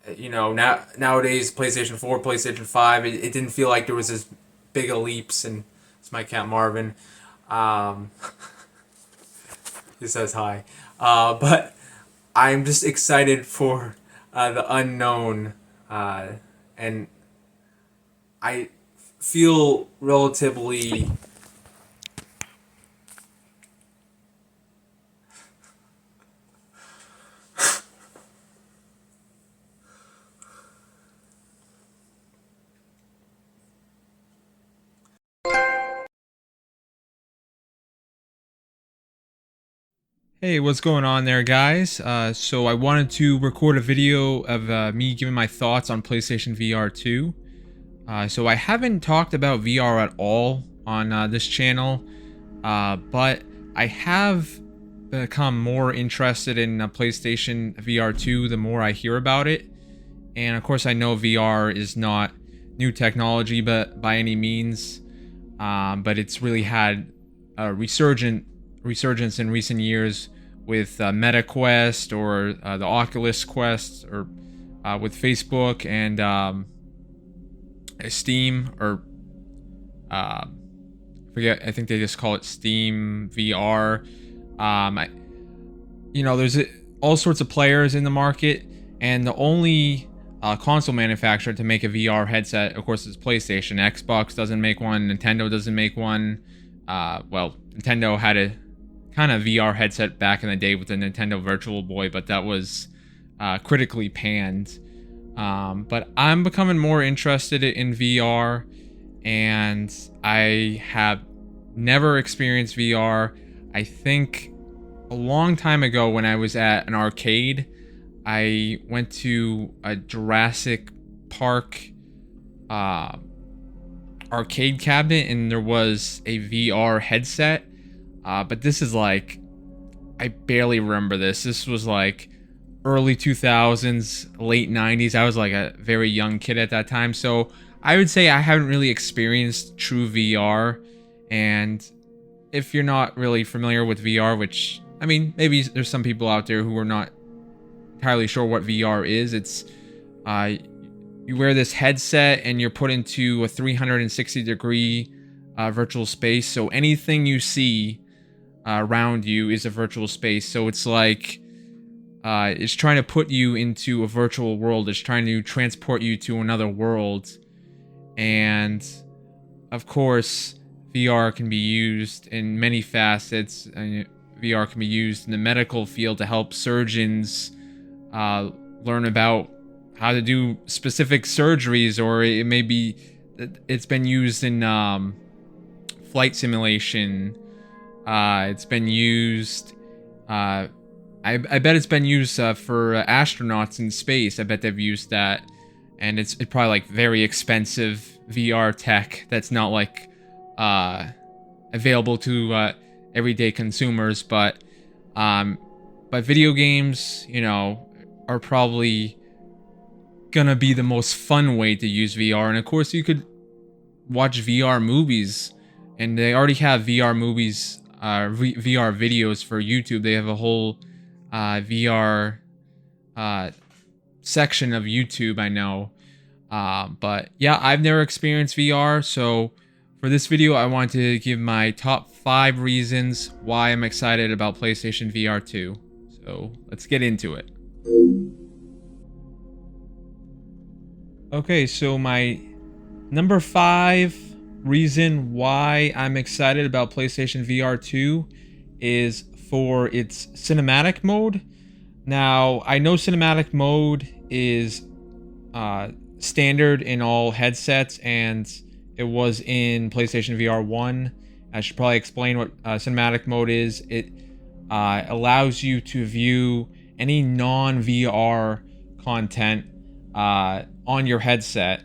Nowadays PlayStation 4, PlayStation 5, it didn't feel like there was as big a leaps. And it's my cat Marvin. Um, he says hi. But I'm just excited for the unknown, and I feel relatively. Hey, what's going on there, guys? So I wanted to record a video of me giving my thoughts on PlayStation VR2. So I haven't talked about VR at all on this channel, but I have become more interested in PlayStation VR2 the more I hear about it. And of course, I know VR is not new technology, but by any means, but it's really had a resurgence in recent years with Meta Quest or the Oculus Quest, or with Facebook and Steam, or uh, forget. I think they just call it Steam VR. I, there's all sorts of players in the market, and the only console manufacturer to make a VR headset, of course, is PlayStation. Xbox doesn't make one. Nintendo doesn't make one. Well, Nintendo had a kind of VR headset back in the day with the Nintendo Virtual Boy, but that was critically panned. But I'm becoming more interested in VR, and I have never experienced VR. I think a long time ago when I was at an arcade, I went to a Jurassic Park uh, arcade cabinet, and there was a VR headset. But this is like, I barely remember this. This was like early 2000s, late 90s. I was like a very young kid at that time. So I would say I haven't really experienced true VR. And if you're not really familiar with VR, which, I mean, maybe there's some people out there who are not entirely sure what VR is. It's uh, you wear this headset and you're put into a 360-degree virtual space. So anything you see around you is a virtual space. So it's like it's trying to put you into a virtual world. It's trying to transport you to another world. And of course, VR can be used in many facets. VR can be used in the medical field to help surgeons learn about how to do specific surgeries, or it may be it's been used in flight simulation. It's been used. I bet it's been used for astronauts in space. I bet they've used that, and it's probably like very expensive VR tech that's not like available to everyday consumers. But video games, are probably gonna be the most fun way to use VR. And of course, you could watch VR movies, and they already have VR movies, VR videos for YouTube. They have a whole VR section of YouTube, I know. But yeah, I've never experienced VR, so for this video, I want to give my top 5 reasons why I'm excited about PlayStation VR 2. So let's get into it. Okay, so my number 5 reason why I'm excited about PlayStation VR 2 is for its cinematic mode. Now, I know cinematic mode is standard in all headsets, and it was in PlayStation VR 1. I should probably explain what cinematic mode is. It allows you to view any non-VR content on your headset,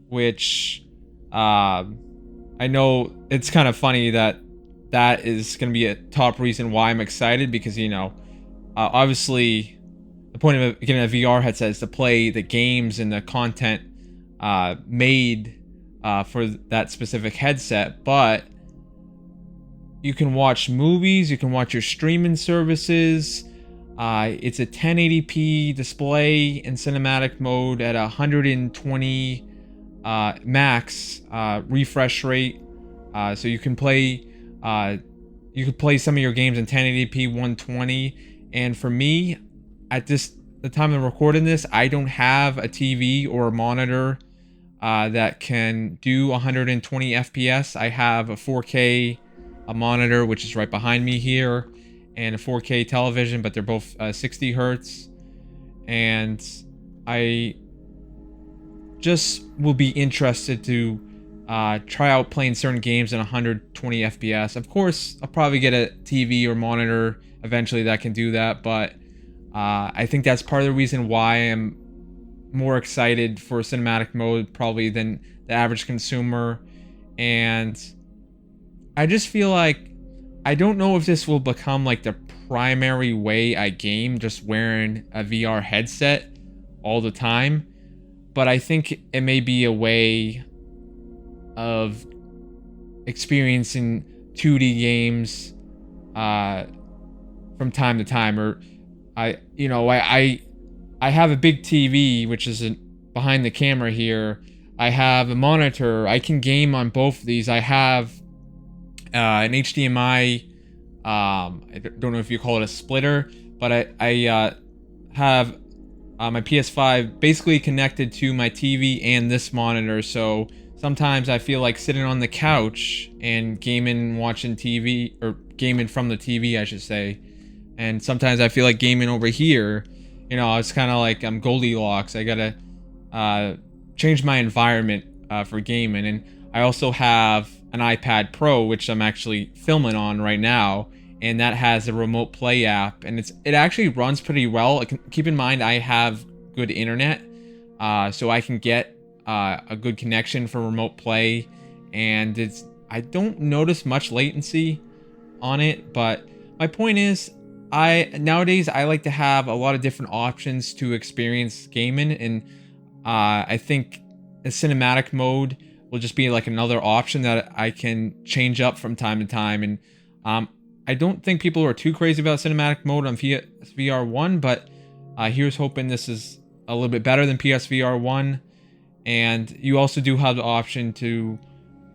which I know it's kind of funny that that is going to be a top reason why I'm excited, because, obviously the point of getting a VR headset is to play the games and the content made for that specific headset, but you can watch movies, you can watch your streaming services, It's a 1080p display in cinematic mode at 120 max refresh rate. So you can play some of your games in 1080p 120. And for me, at the time of recording this, I don't have a TV or a monitor that can do 120 FPS. I have a 4K monitor, which is right behind me here, and a 4K television, but they're both 60 hertz. And I just will be interested to try out playing certain games in 120 FPS. Of course, I'll probably get a TV or monitor eventually that can do that, but I think that's part of the reason why I'm more excited for cinematic mode probably than the average consumer. And I just feel like I don't know if this will become like the primary way I game, just wearing a VR headset all the time, but I think it may be a way of experiencing 2D games from time to time. Or I have a big TV, which is behind the camera here. I have a monitor. I can game on both of these. I have an HDMI. I don't know if you call it a splitter, but I have my PS5 basically connected to my TV and this monitor. So sometimes I feel like sitting on the couch and gaming, watching TV, or gaming from the TV, I should say. And sometimes I feel like gaming over here. It's kind of like I'm Goldilocks. I gotta change my environment for gaming. And I also have an iPad Pro, which I'm actually filming on right now, and that has a remote play app, and it actually runs pretty well. Keep in mind I have good internet, so I can get a good connection for remote play, and I don't notice much latency on it. But my point is, nowadays I like to have a lot of different options to experience gaming, and I think a cinematic mode will just be like another option that I can change up from time to time. And I don't think people are too crazy about cinematic mode on PSVR 1, but here's hoping this is a little bit better than PSVR 1. And you also do have the option to,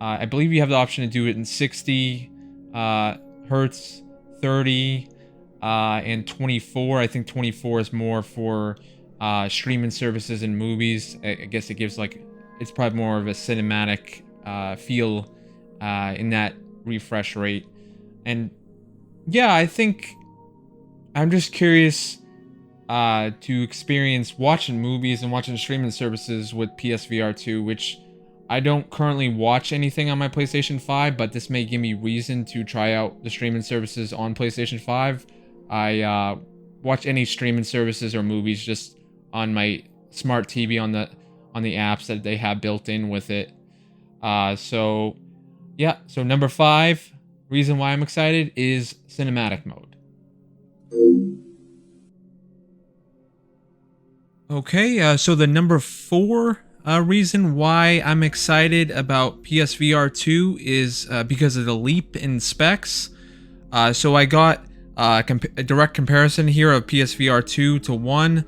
I believe you have the option to do it in 60 hertz, 30, and 24. I think 24 is more for streaming services and movies. I guess it gives it's probably more of a cinematic feel in that refresh rate. And yeah, I think I'm just curious to experience watching movies and watching streaming services with PSVR 2, which I don't currently watch anything on my PlayStation 5, but this may give me reason to try out the streaming services on PlayStation 5. I watch any streaming services or movies just on my smart TV on the apps that they have built in with it. So number 5 reason why I'm excited is cinematic mode. Okay, so the number 4 reason why I'm excited about PSVR 2 is because of the leap in specs. So I got a direct comparison here of PSVR 2 to 1.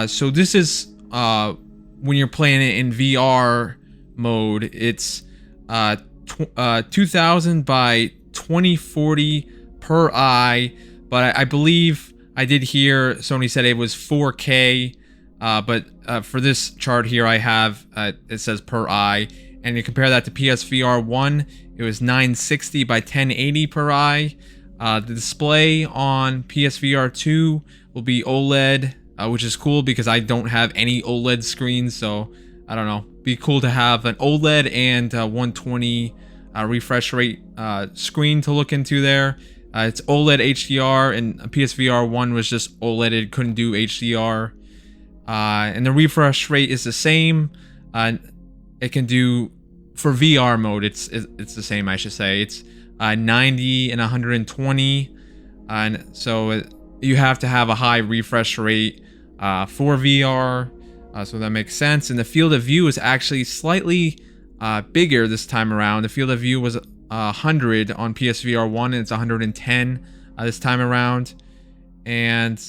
So this is when you're playing it in VR mode. It's 2000 by 2040 per eye, but I believe I did hear Sony said it was 4K, but for this chart here I have it says per eye, and you compare that to PSVR 1, it was 960 by 1080 per eye. The display on PSVR 2 will be OLED, which is cool because I don't have any OLED screens, so I don't know, be cool to have an OLED and 120 refresh rate screen to look into there. It's OLED HDR, and PSVR 1 was just OLED, it couldn't do HDR. And the refresh rate is the same. It can do, for VR mode, it's the same, I should say. It's 90 and 120, and so you have to have a high refresh rate for VR, so that makes sense. And the field of view is actually slightly bigger this time around. The field of view was 100 on PSVR 1, and it's 110 this time around. And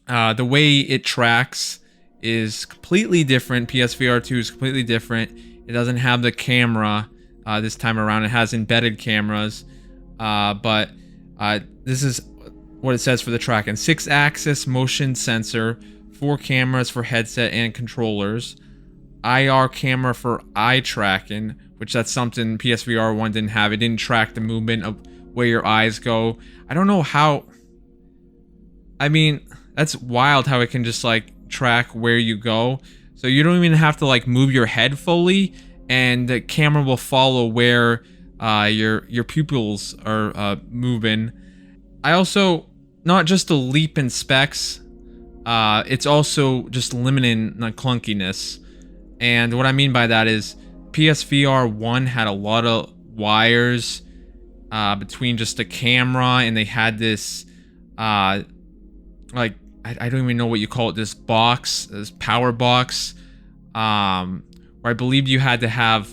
The way it tracks is completely different. PSVR 2 is completely different. It doesn't have the camera this time around. It has embedded cameras, but this is what it says for the tracking: 6-axis motion sensor, 4 cameras for headset and controllers, IR camera for eye tracking, which that's something PSVR 1 didn't have. It didn't track the movement of where your eyes go. I don't know how. I mean, that's wild how it can just like track where you go. So you don't even have to like move your head fully, and the camera will follow where your pupils are moving. I also, not just the leap in specs, it's also just limiting the clunkiness. And what I mean by that is PSVR 1 had a lot of wires between just the camera, and they had this like, I don't even know what you call it, this box, this power box, where I believe you had to have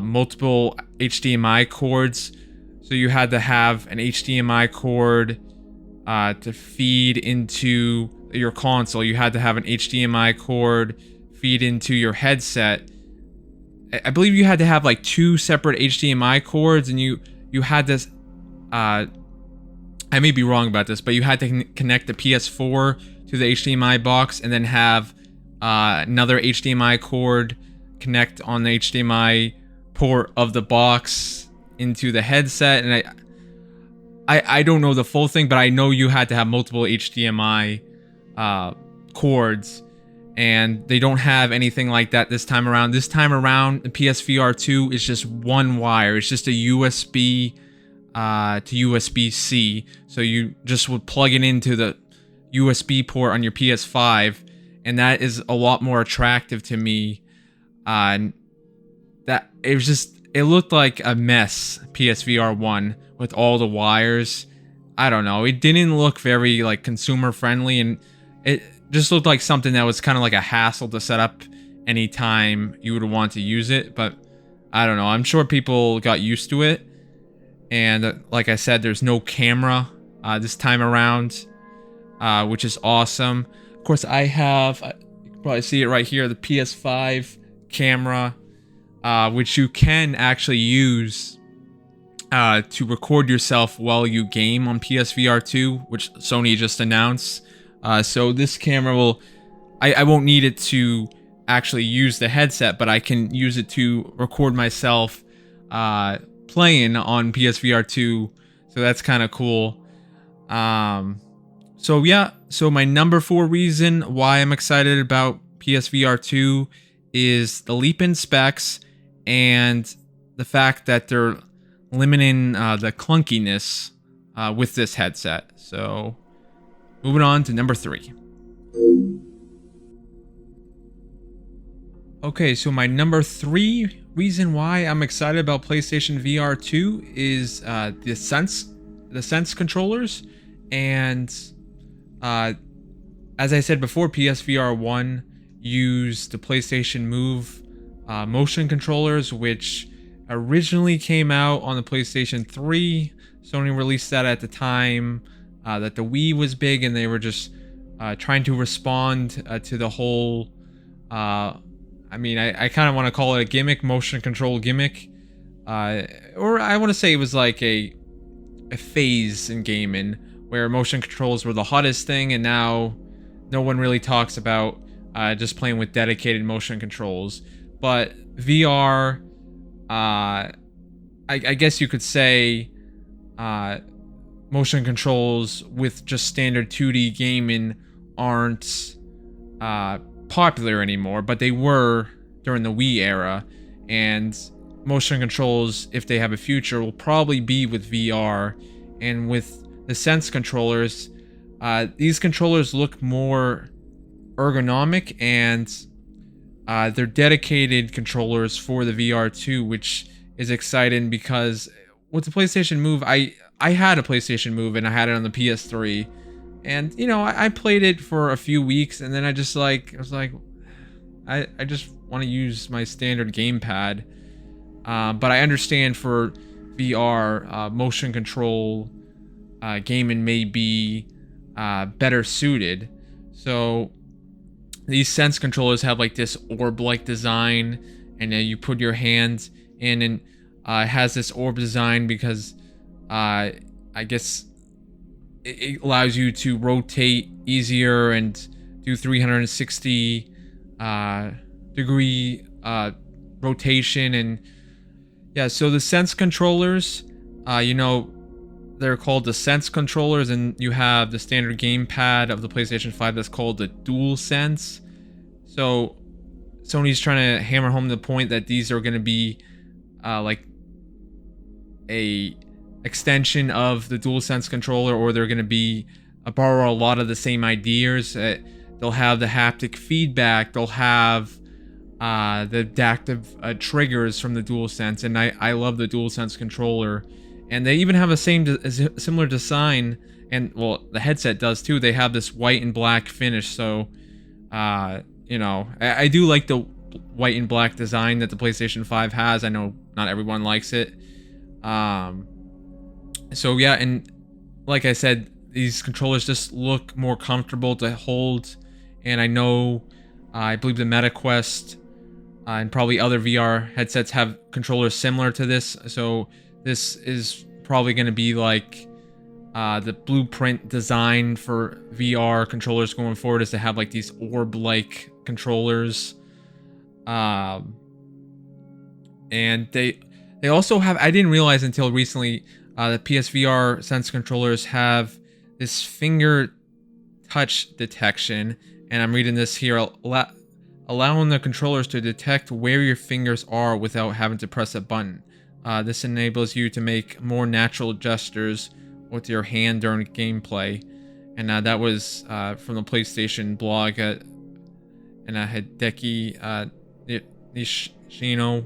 multiple HDMI cords. So you had to have an HDMI cord to feed into your console. You had to have an HDMI cord feed into your headset. I believe you had to have like 2 separate HDMI cords, and you had this, I may be wrong about this, but you had to connect the PS4 to the HDMI box, and then have another HDMI cord connect on the HDMI port of the box into the headset. And I don't know the full thing, but I know you had to have multiple HDMI cords, and they don't have anything like that this time around. This time around, the PSVR 2 is just one wire. It's just a USB to USB-C. So you just would plug it into the USB port on your PS5, and that is a lot more attractive to me. That it was just, it looked like a mess, PSVR 1, with all the wires. I don't know, it didn't look very like consumer friendly, and it just looked like something that was kind of like a hassle to set up anytime you would want to use it. But I don't know, I'm sure people got used to it. And like I said, there's no camera this time around, which is awesome. Of course, I have, you can probably see it right here, the PS5 camera, which you can actually use to record yourself while you game on PSVR 2, which Sony just announced. So this camera will, I won't need it to actually use the headset, but I can use it to record myself playing on PSVR 2. So that's kind of cool. So yeah, so my number 4 reason why I'm excited about PSVR 2 is the leap in specs and the fact that they're limiting the clunkiness with this headset. So moving on to number 3. Okay, so my number 3 reason why I'm excited about PlayStation VR 2 is the Sense controllers. And as I said before, PSVR 1 used the PlayStation Move motion controllers, which originally came out on the PlayStation 3. Sony released that at the time that the Wii was big, and they were just trying to respond to the whole I mean, I kind of want to call it a gimmick, motion control gimmick. Or I want to say it was like a phase in gaming where motion controls were the hottest thing, and now no one really talks about just playing with dedicated motion controls. But VR, I guess you could say motion controls with just standard 2D gaming aren't popular anymore, but they were during the Wii era. And motion controls, if they have a future, will probably be with VR. And with the Sense controllers, these controllers look more ergonomic, and they're dedicated controllers for the VR2, which is exciting because with the PlayStation Move, I had a PlayStation Move and I had it on the PS3. And, you know, I played it for a few weeks, and then I was like, I just want to use my standard gamepad. But I understand for VR, motion control gaming may be better suited. So these Sense controllers have like this orb-like design, and then you put your hand in, and it has this orb design because I guess it allows you to rotate easier and do 360 degree rotation. And yeah, so the Sense controllers, they're called the Sense controllers, and you have the standard gamepad of the PlayStation 5 that's called the Dual Sense. So Sony's trying to hammer home the point that these are going to be like a extension of the DualSense controller, or they're going to be borrow a lot of the same ideas. They'll have the haptic feedback, they'll have the adaptive triggers from the DualSense, and I love the DualSense controller. And they even have a similar design, and well, the headset does too. They have this white and black finish, so I do like the white and black design that the PlayStation 5 has. I know not everyone likes it. So yeah, and like I said, these controllers just look more comfortable to hold, and I know, I believe the MetaQuest and probably other VR headsets have controllers similar to this, so this is probably going to be like the blueprint design for VR controllers going forward, is to have like these orb-like controllers. And they also have, I didn't realize until recently, the PSVR Sense controllers have this finger touch detection, and I'm reading this here, allowing the controllers to detect where your fingers are without having to press a button. This enables you to make more natural gestures with your hand during gameplay. And that was from the PlayStation blog, and Hideki Nishino,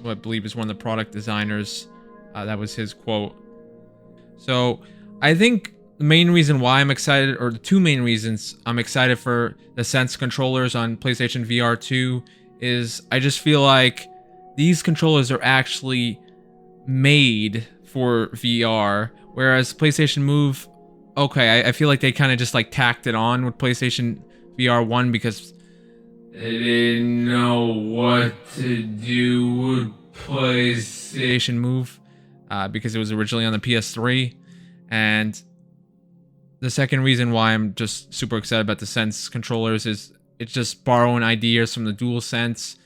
who I believe is one of the product designers. That was his quote. So I think the main reason why I'm excited, or the two main reasons I'm excited for the Sense controllers on PlayStation VR2, is I just feel like these controllers are actually made for VR, whereas PlayStation Move, okay, I feel like they kind of just like tacked it on with PlayStation VR 1 because they didn't know what to do with PlayStation Move, because it was originally on the PS3. And the second reason why I'm just super excited about the Sense controllers is it's just borrowing ideas from the DualSense,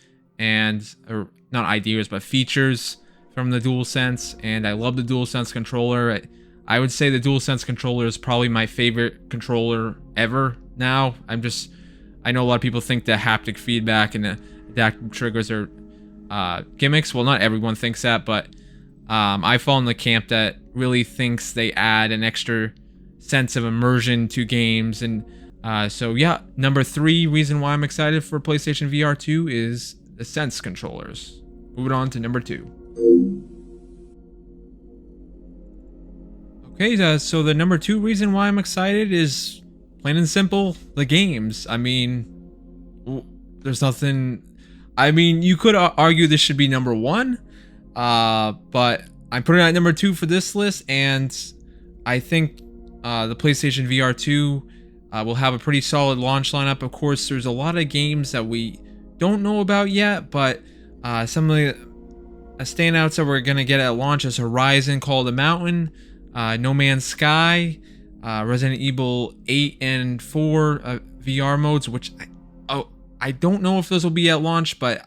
or not ideas, but features from the DualSense. And I love the DualSense controller. I would say the DualSense controller is probably my favorite controller ever now. I know a lot of people think the haptic feedback and the adaptive triggers are gimmicks. Well, not everyone thinks that, but I fall in the camp that really thinks they add an extra sense of immersion to games. And so yeah, number 3 reason why I'm excited for PlayStation VR 2 is the Sense controllers. Moving on to number 2. Okay, so the number 2 reason why I'm excited is plain and simple, the games. I mean, there's nothing. I mean, you could argue this should be number 1, but I'm putting it at number 2 for this list, and I think the PlayStation VR 2 will have a pretty solid launch lineup. Of course, there's a lot of games that we don't know about yet, but some of the standouts that we're gonna get at launch is Horizon Call of the Mountain, No Man's Sky, Resident Evil 8 and 4 VR modes, which I don't know if those will be at launch, but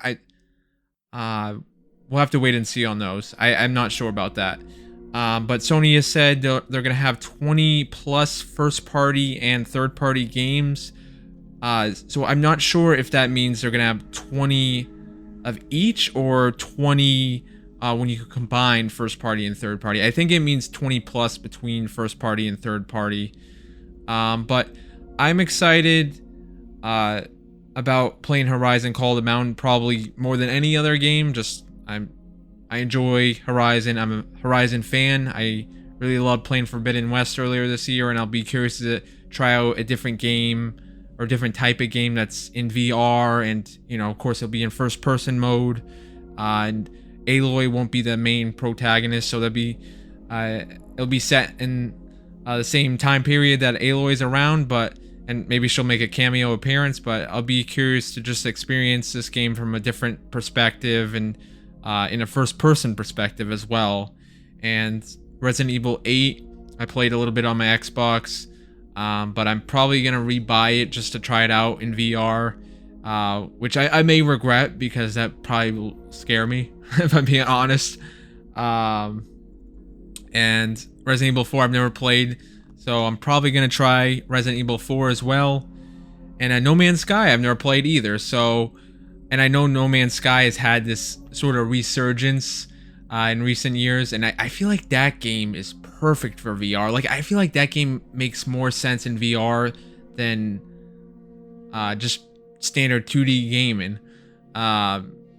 we'll have to wait and see on those. I'm not sure about that. But Sony has said they're going to have 20 plus first party and third party games. So I'm not sure if that means they're going to have 20 of each, or 20 when you combine first party and third party. I think it means 20 plus between first party and third party. But I'm excited about playing Horizon Call of the Mountain probably more than any other game. I enjoy Horizon. I'm a Horizon fan. I really loved playing Forbidden West earlier this year, and I'll be curious to try out a different game or different type of game that's in VR, and of course it'll be in first person mode. And Aloy won't be the main protagonist, so it'll be set in the same time period that Aloy's around, but and maybe she'll make a cameo appearance, but I'll be curious to just experience this game from a different perspective and in a first-person perspective as well. And Resident Evil 8, I played a little bit on my Xbox, but I'm probably going to rebuy it just to try it out in VR, which I may regret because that probably will scare me, if I'm being honest. And Resident Evil 4 I've never played, so I'm probably going to try Resident Evil 4 as well. And No Man's Sky I've never played either, so... And I know No Man's Sky has had this sort of resurgence in recent years, and I feel like that game is perfect for VR. Like, I feel like that game makes more sense in VR than just standard 2D gaming.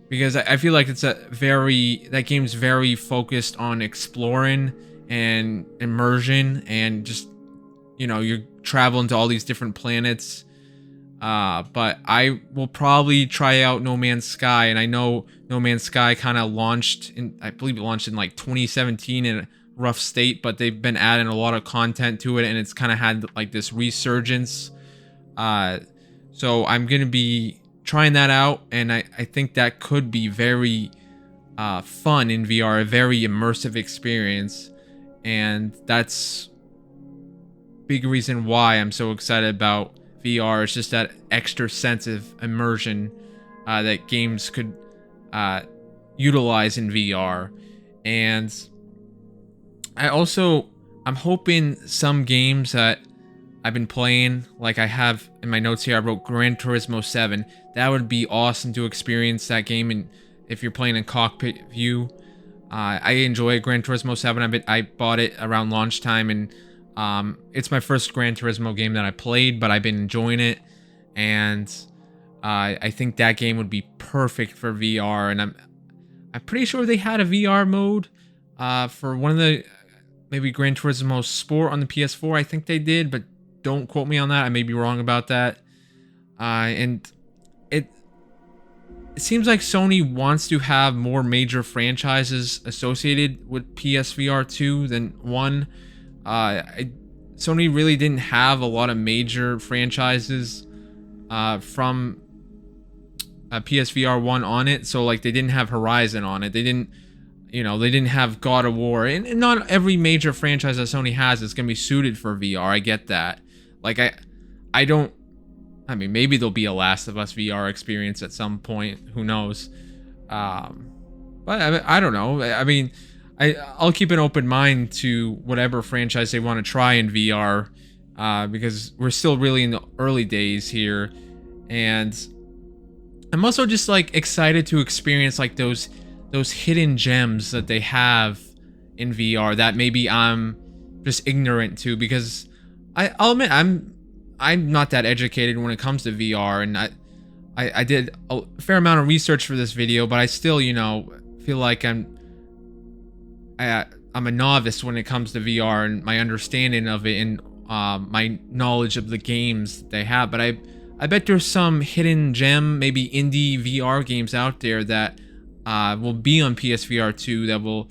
Because I feel like that game's very focused on exploring and immersion, and just, you know, you're traveling to all these different planets. But I will probably try out No Man's Sky, and I know No Man's Sky kind of launched I believe it launched in like 2017 in a rough state, but they've been adding a lot of content to it, and it's kind of had like this resurgence. So I'm going to be trying that out, and I think that could be very fun in VR, a very immersive experience, and that's a big reason why I'm so excited about VR. Is just that extra sense of immersion that games could utilize in VR. And I'm hoping some games that I've been playing, like I have in my notes here, I wrote Gran Turismo 7. That would be awesome to experience that game, and if you're playing in cockpit view. I enjoy Gran Turismo 7. I bought it around launch time, and it's my first Gran Turismo game that I played, but I've been enjoying it, and I think that game would be perfect for VR. And I'm pretty sure they had a VR mode for one of the maybe Gran Turismo Sport on the PS4. I think they did, but don't quote me on that. I may be wrong about that. And it seems like Sony wants to have more major franchises associated with PSVR 2 than 1. Sony really didn't have a lot of major franchises from PSVR 1 on it, so like they didn't have Horizon on it, they didn't have God of War, and not every major franchise that Sony has is gonna be suited for VR. I get that. Like I mean, maybe there'll be a Last of Us VR experience at some point, who knows. But I don't know. I mean, I'll keep an open mind to whatever franchise they want to try in VR, because we're still really in the early days here, and I'm also just like excited to experience like those hidden gems that they have in VR that maybe I'm just ignorant to, because I'll admit I'm not that educated when it comes to VR, and I did a fair amount of research for this video, but I still, feel like I'm a novice when it comes to VR and my understanding of it, and my knowledge of the games that they have. But I bet there's some hidden gem, maybe indie VR games out there that will be on PSVR 2 that will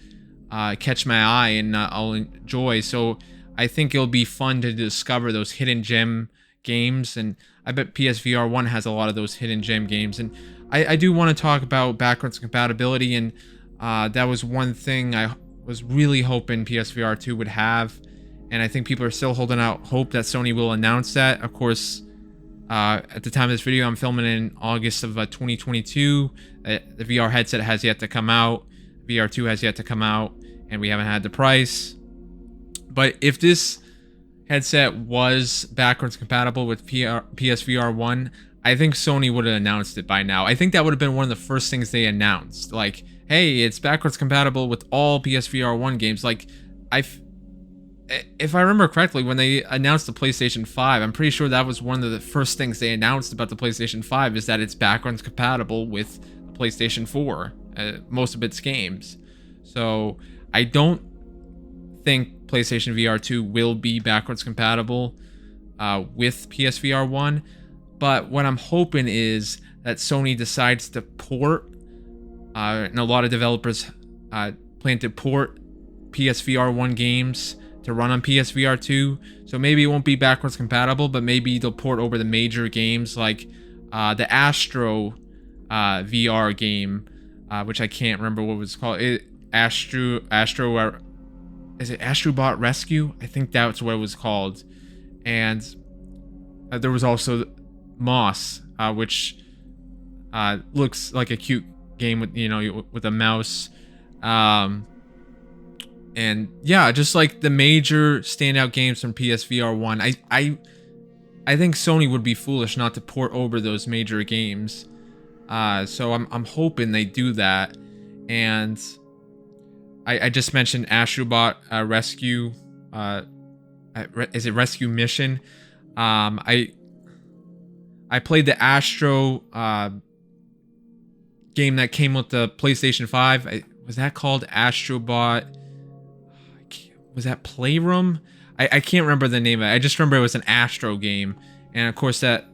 catch my eye and I'll enjoy. So I think it'll be fun to discover those hidden gem games, and I bet PSVR 1 has a lot of those hidden gem games. And I do want to talk about backwards compatibility, and that was one thing I was really hoping PSVR 2 would have, and I think people are still holding out hope that Sony will announce that. Of course, at the time of this video, I'm filming in August of 2022. The VR headset has yet to come out. VR 2 has yet to come out, and we haven't had the price. But if this headset was backwards compatible with PSVR 1, I think Sony would have announced it by now. I think that would have been one of the first things they announced. Like, hey, it's backwards compatible with all PSVR 1 games. Like, if I remember correctly, when they announced the PlayStation 5, I'm pretty sure that was one of the first things they announced about the PlayStation 5, is that it's backwards compatible with the PlayStation 4, most of its games. So I don't think PlayStation VR 2 will be backwards compatible with PSVR 1, but what I'm hoping is that Sony decides to port, and a lot of developers plan to port PSVR 1 games to run on PSVR 2, So maybe it won't be backwards compatible, but maybe they'll port over the major games like the Astro VR game, which I can't remember what it was called. Is it Astrobot Rescue? I think that's what it was called. And there was also Moss, which looks like a cute game with with a mouse. And yeah, just like the major standout games from PSVR 1, I think Sony would be foolish not to port over those major games. So I'm hoping they do that. And I just mentioned Astrobot Rescue. Is it Rescue Mission? I played the Astro game that came with the PlayStation 5. Was that called Astrobot? Was that Playroom? I can't remember the name of it. I just remember it was an Astro game. And of course that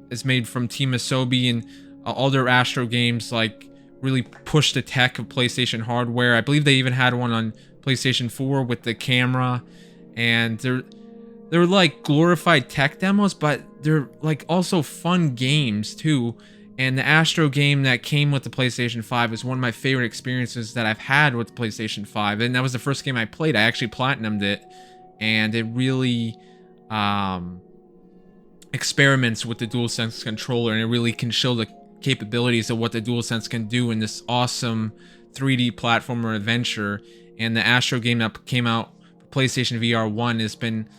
is made from Team Asobi, and all their Astro games like really push the tech of PlayStation hardware. I believe they even had one on PlayStation 4 with the camera, and they're like glorified tech demos, but they're like also fun games too. And the Astro game that came with the PlayStation 5 is one of my favorite experiences that I've had with the PlayStation 5, and that was the first game I played. I actually platinumed it, and it really experiments with the DualSense controller, and it really can show the capabilities of what the DualSense can do in this awesome 3D platformer adventure. And the Astro game that came out for PlayStation VR 1 has been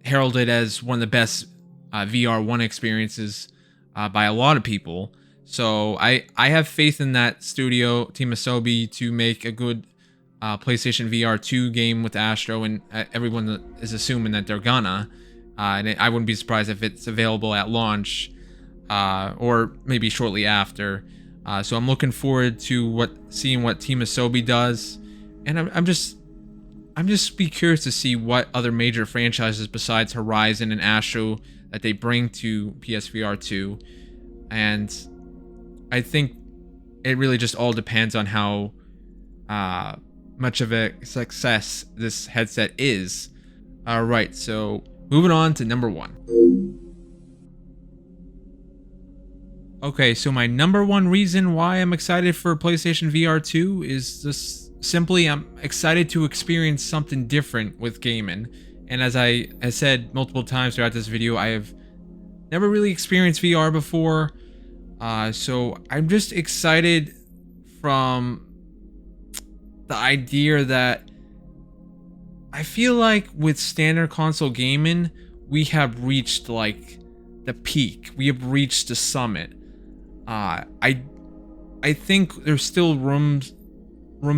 heralded as one of the best VR 1 experiences by a lot of people. So I have faith in that studio, Team Asobi, to make a good PlayStation VR 2 game with Astro, and everyone is assuming that they're gonna. And I wouldn't be surprised if it's available at launch, or maybe shortly after. So I'm looking forward to seeing what Team Asobi does, and I'm just be curious to see what other major franchises besides Horizon and Astro that they bring to PSVR 2. And I think it really just all depends on how much of a success this headset is. Alright, so moving on to number 1. Okay, so my number 1 reason why I'm excited for PlayStation VR 2 is just simply I'm excited to experience something different with gaming. And as I said multiple times throughout this video, I have never really experienced VR before. So I'm just excited from the idea that I feel like with standard console gaming, we have reached like the peak. We have reached the summit. I think there's still room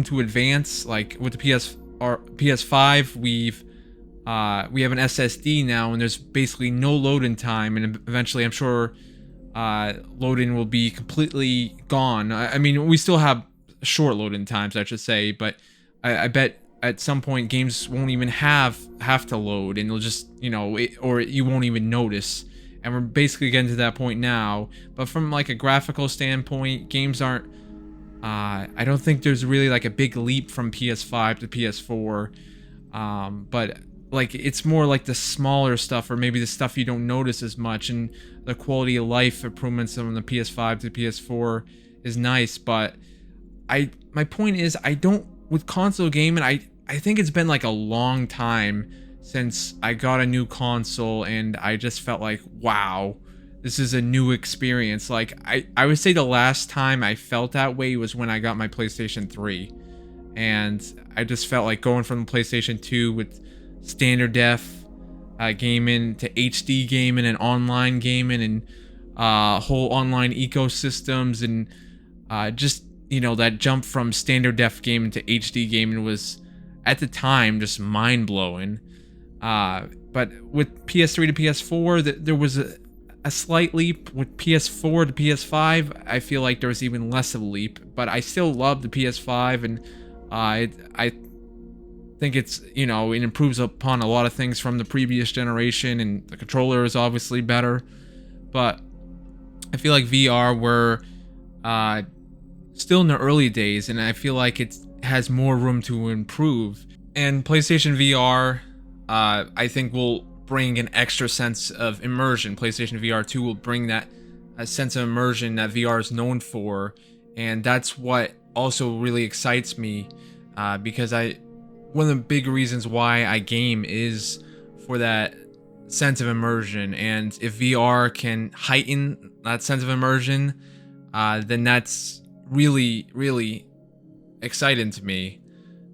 to advance. Like with the PS5, we have an SSD now, and there's basically no loading time, and eventually I'm sure loading will be completely gone. I mean, we still have short loading times, I should say, but I bet at some point games won't even have to load, and it'll just, or you won't even notice. And we're basically getting to that point now. But from like a graphical standpoint, games aren't I don't think there's really like a big leap from PS5 to PS4. But like it's more like the smaller stuff, or maybe the stuff you don't notice as much, and the quality of life improvements from the PS5 to PS4 is nice. But my point is, with console gaming, I think it's been like a long time since I got a new console, and I just felt like, wow, this is a new experience. Like I would say the last time I felt that way was when I got my PlayStation 3, and I just felt like going from the PlayStation 2 with standard def gaming to HD gaming and online gaming and whole online ecosystems, and just that jump from standard def gaming to HD gaming was at the time just mind-blowing. But with PS3 to PS4, there was a slight leap. With PS4 to PS5, I feel like there was even less of a leap, but I still love the PS5, and I think it's, it improves upon a lot of things from the previous generation, and the controller is obviously better. But I feel like VR, we're still in the early days, and I feel like it has more room to improve. And PlayStation VR, I think will bring an extra sense of immersion. PlayStation VR2 will bring that a sense of immersion that VR is known for, and that's what also really excites me, because one of the big reasons why I game is for that sense of immersion, and if VR can heighten that sense of immersion, then that's really, really exciting to me.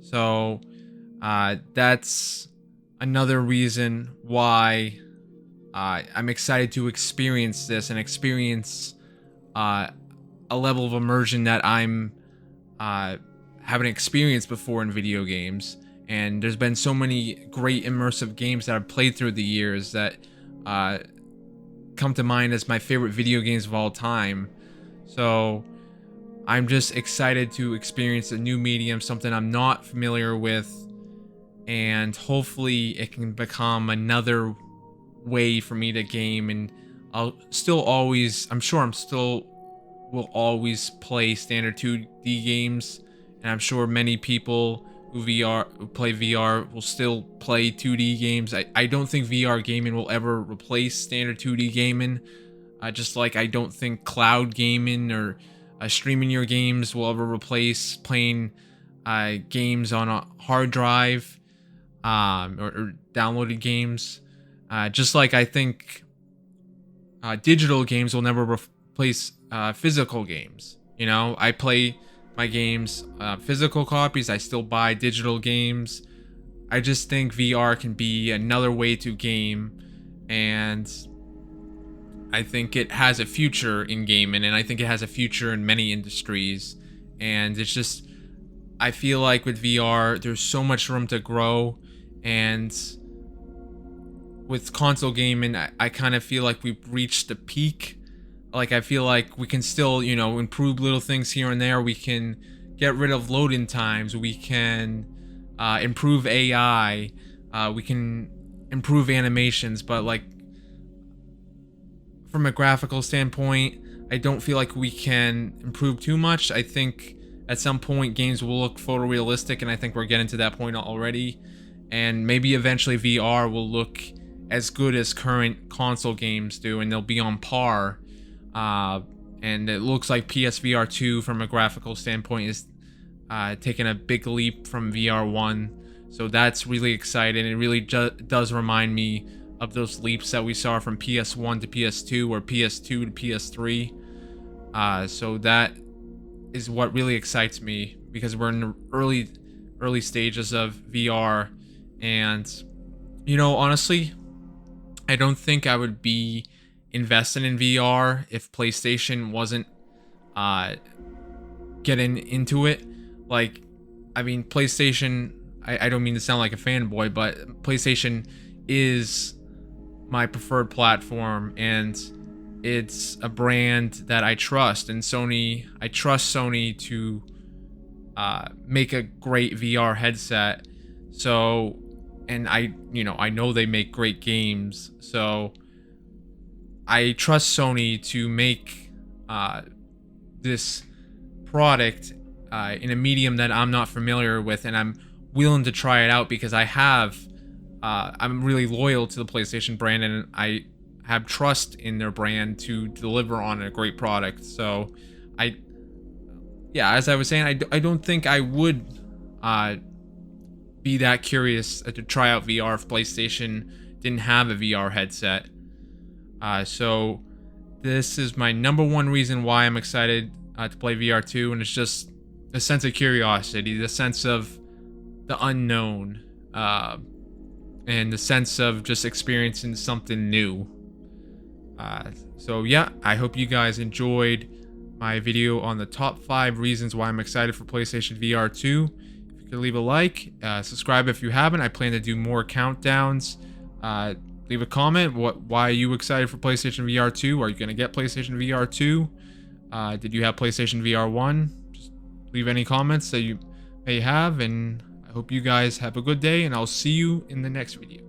So that's another reason why I'm excited to experience this and experience a level of immersion that I'm haven't experienced before in video games. And there's been so many great immersive games that I've played through the years that come to mind as my favorite video games of all time. So I'm just excited to experience a new medium, something I'm not familiar with, and hopefully it can become another way for me to game. And I'm sure I'm still will always play standard 2D games, and I'm sure many people who play VR will still play 2D games. I don't think VR gaming will ever replace standard 2D gaming, just like I don't think cloud gaming or streaming your games will ever replace playing games on a hard drive, or downloaded games. Just like I think digital games will never replace physical games. You know, I play my games physical copies. I still buy digital games. I just think VR can be another way to game, and I think it has a future in gaming, and I think it has a future in many industries. And it's just, I feel like with VR, there's so much room to grow, and with console gaming, I kind of feel like we've reached the peak. Like, I feel like we can still, improve little things here and there. We can get rid of loading times. We can improve AI. We can improve animations. But, like, from a graphical standpoint, I don't feel like we can improve too much. I think at some point games will look photorealistic, and I think we're getting to that point already. And maybe eventually VR will look as good as current console games do, and they'll be on par. And it looks like PSVR2 from a graphical standpoint is taking a big leap from VR1. So that's really exciting. It really does remind me of those leaps that we saw from PS1 to PS2 or PS2 to PS3. So that is what really excites me, because we're in the early stages of VR. And, honestly, I don't think I would be investing in VR if PlayStation wasn't getting into it. Like, I mean, PlayStation, I don't mean to sound like a fanboy, but PlayStation is my preferred platform, and it's a brand that I trust. And I trust Sony to make a great VR headset. So, and I know they make great games, so I trust Sony to make this product in a medium that I'm not familiar with, and I'm willing to try it out because I'm really loyal to the PlayStation brand, and I have trust in their brand to deliver on a great product. So as I was saying, I don't think I would be that curious to try out VR if PlayStation didn't have a VR headset. So this is my number one reason why I'm excited to play VR2, and it's just a sense of curiosity, the sense of the unknown, and the sense of just experiencing something new. So yeah, I hope you guys enjoyed my video on the top 5 reasons why I'm excited for PlayStation VR2. If you could leave a like, subscribe if you haven't. I plan to do more countdowns. Leave a comment. Why are you excited for PlayStation VR2? Are you going to get PlayStation VR2? Did you have PlayStation VR1? Just leave any comments that you may have, and I hope you guys have a good day, and I'll see you in the next video.